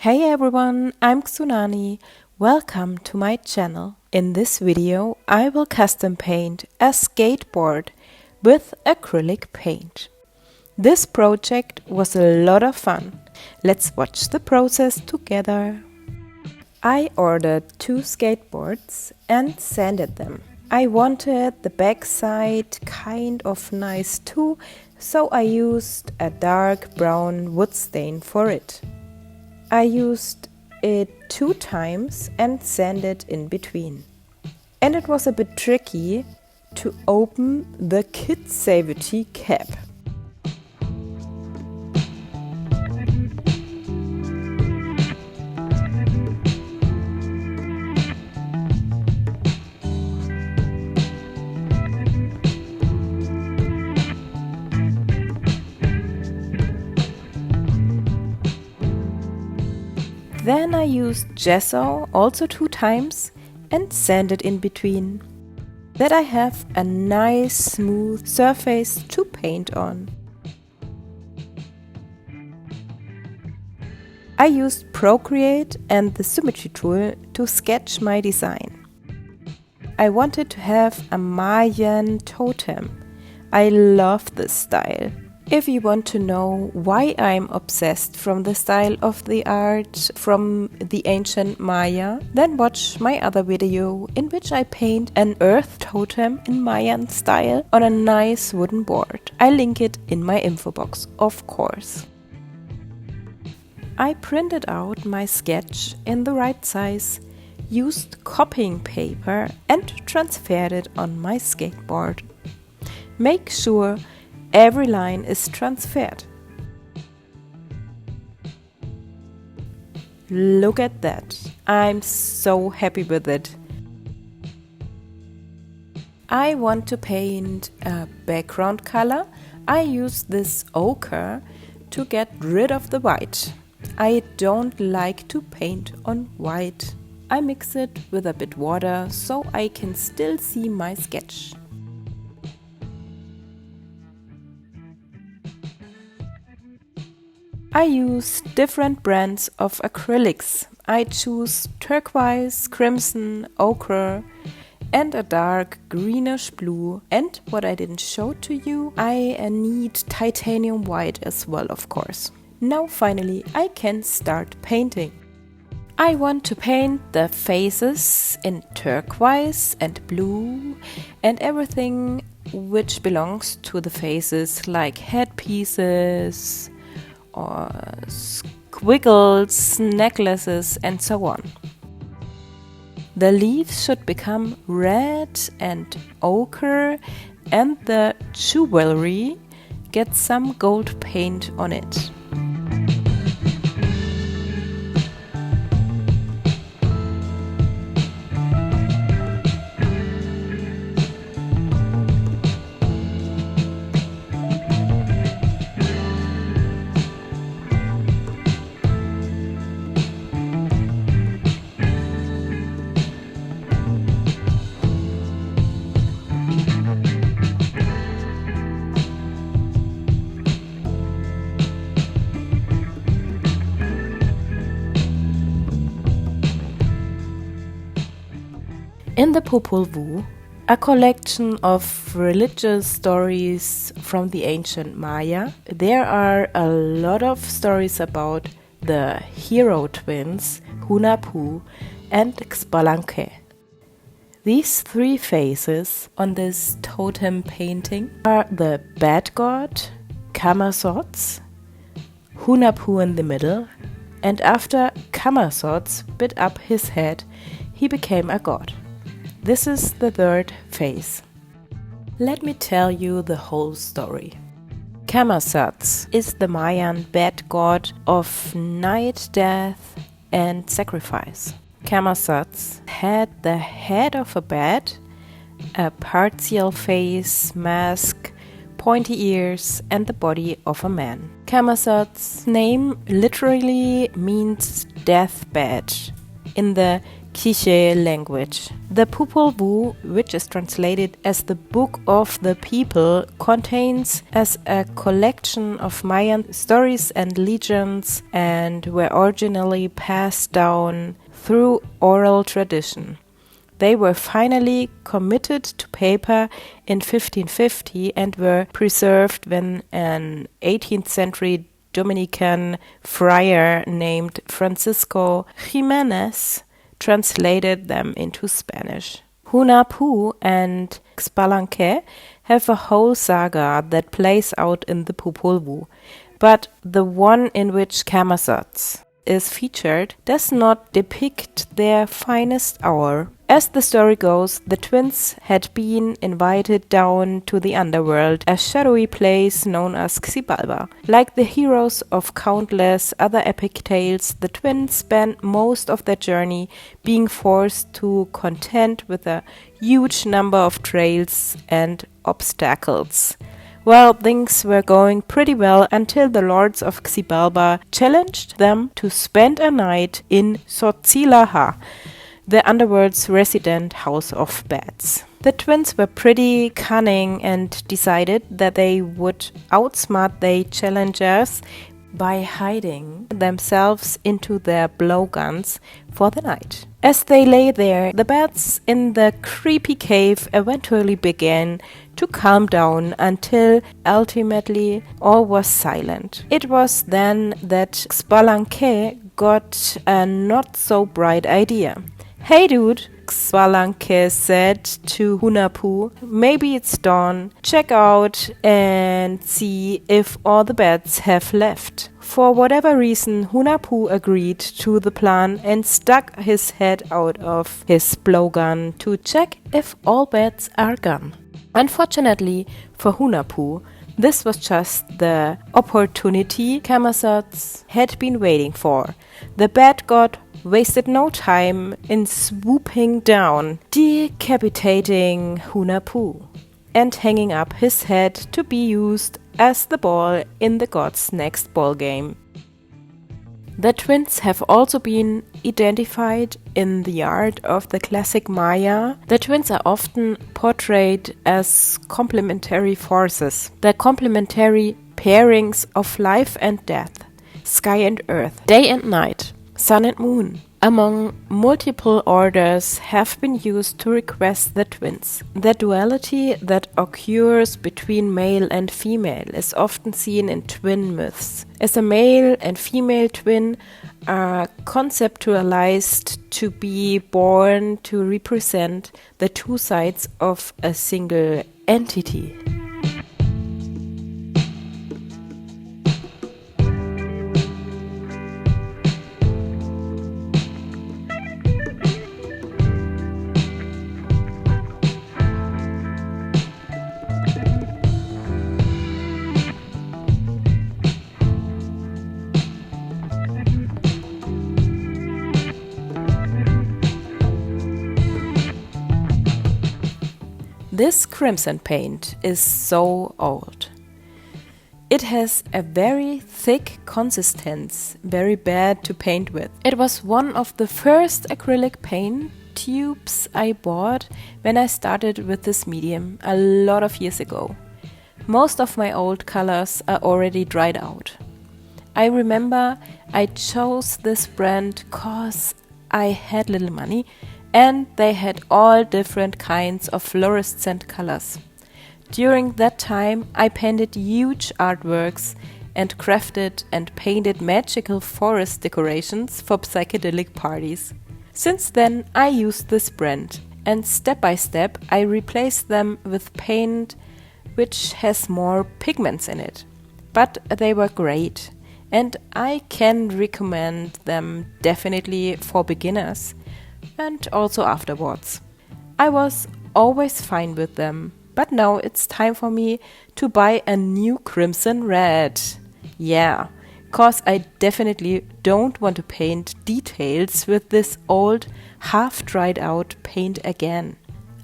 Hey everyone, I'm Xoonani. Welcome to my channel. In this video, I will custom paint a skateboard with acrylic paint. This project was a lot of fun. Let's watch the process together. I ordered 2 skateboards and sanded them. I wanted the backside kind of nice too, so I used a dark brown wood stain for it. I used it 2 times and sanded in between. And it was a bit tricky to open the kid safety cap. Then I used gesso also 2 times and sanded in between, that I have a nice smooth surface to paint on. I used Procreate and the symmetry tool to sketch my design. I wanted to have a Mayan totem. I love this style. If you want to know why I'm obsessed from the style of the art from the ancient Maya, then watch my other video in which I paint an earth totem in Mayan style on a nice wooden board. I link it in my info box, of course. I printed out my sketch in the right size, used copying paper and transferred it on my skateboard. Make sure every line is transferred. Look at that. I'm so happy with it. I want to paint a background color. I use this ochre to get rid of the white. I don't like to paint on white. I mix it with a bit water so I can still see my sketch. I use different brands of acrylics. I choose turquoise, crimson, ochre and a dark greenish blue. And what I didn't show to you, I need titanium white as well, of course. Now finally I can start painting. I want to paint the faces in turquoise and blue and everything which belongs to the faces, like headpieces or squiggles, necklaces and so on. The leaves should become red and ochre and the jewelry gets some gold paint on it. In the Popol Vuh, a collection of religious stories from the ancient Maya, there are a lot of stories about the hero twins, Hunahpu and Xbalanque. These 3 faces on this totem painting are the bad god, Camazotz, Hunahpu in the middle, and after Camazotz bit up his head, he became a god. This is the 3rd face. Let me tell you the whole story. Camazotz is the Mayan bad god of night, death and sacrifice. Camazotz had the head of a bat, a partial face, mask, pointy ears and the body of a man. Camazotz's name literally means deathbed in the Quiche language. The Popol Vuh, which is translated as the Book of the People, contains as a collection of Mayan stories and legends and were originally passed down through oral tradition. They were finally committed to paper in 1550 and were preserved when an 18th century Dominican friar named Francisco Jimenez translated them into Spanish. Hunahpu and Xbalanque have a whole saga that plays out in the Popol Vuh, but the one in which Camazotz is featured does not depict their finest hour. As the story goes, the twins had been invited down to the underworld, a shadowy place known as Xibalba. Like the heroes of countless other epic tales, the twins spent most of their journey being forced to contend with a huge number of trails and obstacles. Well, things were going pretty well until the lords of Xibalba challenged them to spend a night in Xotzilaha, the underworld's resident house of bats. The twins were pretty cunning and decided that they would outsmart their challengers by hiding themselves into their blowguns for the night. As they lay there, the bats in the creepy cave eventually began to calm down until ultimately all was silent. It was then that Xbalanque got a not so bright idea. "Hey dude," Xbalanque said to Hunahpu, "maybe it's dawn. Check out and see if all the bats have left." For whatever reason, Hunahpu agreed to the plan and stuck his head out of his blowgun to check if all bats are gone. Unfortunately for Hunahpu, this was just the opportunity Camazotz had been waiting for. The bat god wasted no time in swooping down, decapitating Hunahpu, and hanging up his head to be used as the ball in the god's next ball game. The twins have also been identified in the art of the classic Maya. The twins are often portrayed as complementary forces, the complementary pairings of life and death, sky and earth, day and night, sun and moon. Among multiple orders have been used to request the twins. The duality that occurs between male and female is often seen in twin myths, as a male and female twin are conceptualized to be born to represent the two sides of a single entity. This crimson paint is so old. It has a very thick consistence, very bad to paint with. It was one of the first acrylic paint tubes I bought when I started with this medium a lot of years ago. Most of my old colors are already dried out. I remember I chose this brand cause I had little money and they had all different kinds of fluorescent colors. During that time, I painted huge artworks and crafted and painted magical forest decorations for psychedelic parties. Since then, I used this brand, and step by step, I replaced them with paint which has more pigments in it. But they were great, and I can recommend them definitely for beginners. And also afterwards. I was always fine with them, but now it's time for me to buy a new crimson red. Yeah, cause I definitely don't want to paint details with this old, half-dried out paint again.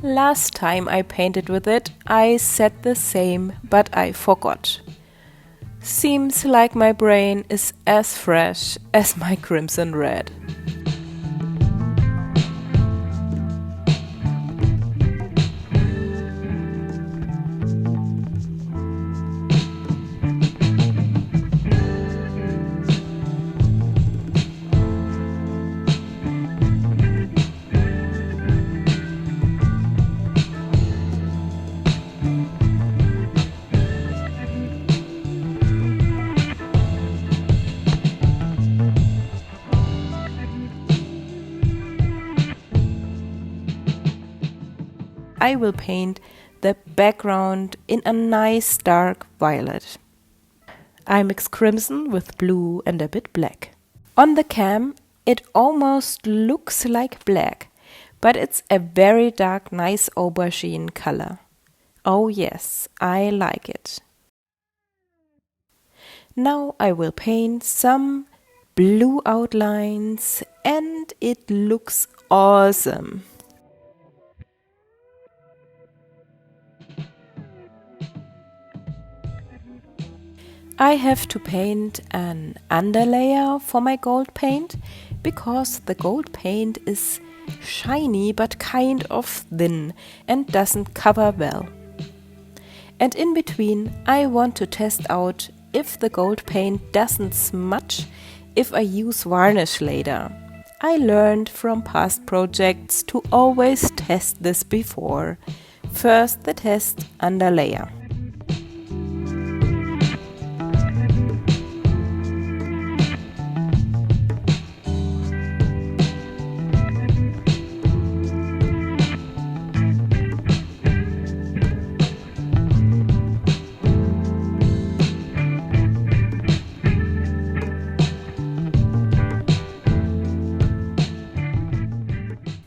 Last time I painted with it, I said the same, but I forgot. Seems like my brain is as fresh as my crimson red. I will paint the background in a nice dark violet. I mix crimson with blue and a bit black. On the cam, it almost looks like black, but it's a very dark, nice aubergine color. Oh yes, I like it. Now I will paint some blue outlines and it looks awesome. I have to paint an underlayer for my gold paint because the gold paint is shiny but kind of thin and doesn't cover well. And in between I want to test out if the gold paint doesn't smudge if I use varnish later. I learned from past projects to always test this before. First the test underlayer.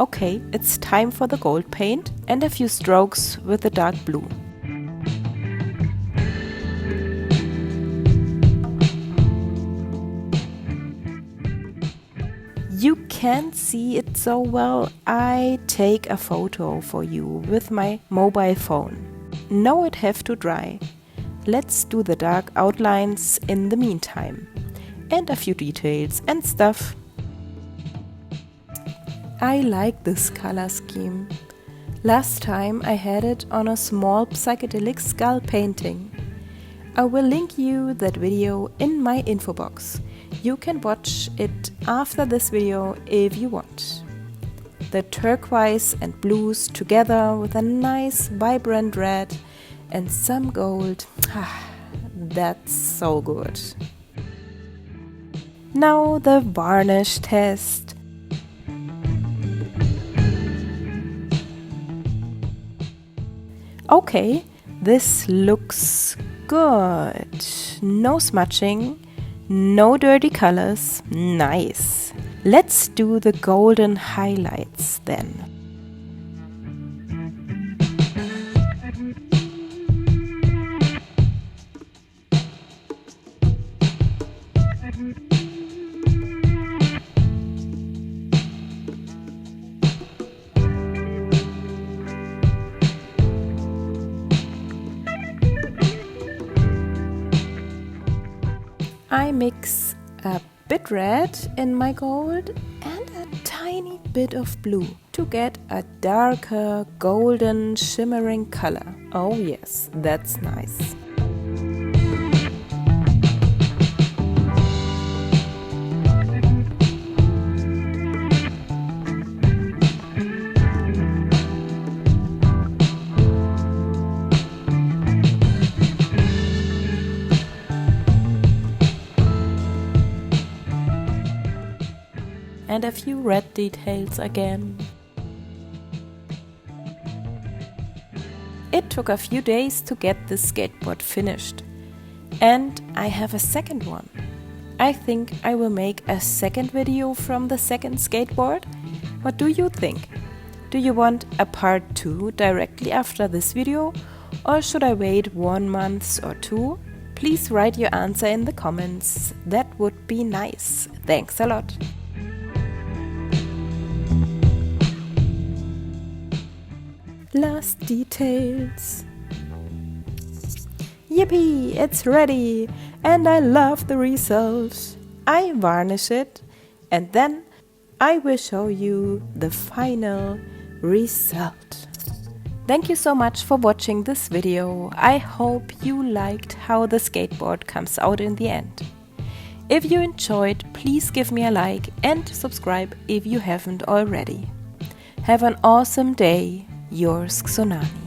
Okay, it's time for the gold paint and a few strokes with the dark blue. You can't see it so well. I take a photo for you with my mobile phone. Now it have to dry. Let's do the dark outlines in the meantime. And a few details and stuff. I like this color scheme. Last time I had it on a small psychedelic skull painting. I will link you that video in my info box. You can watch it after this video if you want. The turquoise and blues together with a nice vibrant red and some gold. That's so good. Now the varnish test. Okay, this looks good. No smudging, no dirty colors, nice. Let's do the golden highlights then. I mix a bit red in my gold and a tiny bit of blue to get a darker golden shimmering color. Oh yes, that's nice. And a few red details again. It took a few days to get this skateboard finished. And I have a second one. I think I will make a second video from the second skateboard. What do you think? Do you want a part 2 directly after this video? Or should I wait 1 month or 2? Please write your answer in the comments. That would be nice. Thanks a lot. Last details. Yippee, it's ready and I love the result. I varnish it and then I will show you the final result. Thank you so much for watching this video. I hope you liked how the skateboard comes out in the end. If you enjoyed, please give me a like and subscribe if you haven't already. Have an awesome day. Yours, Xoonani.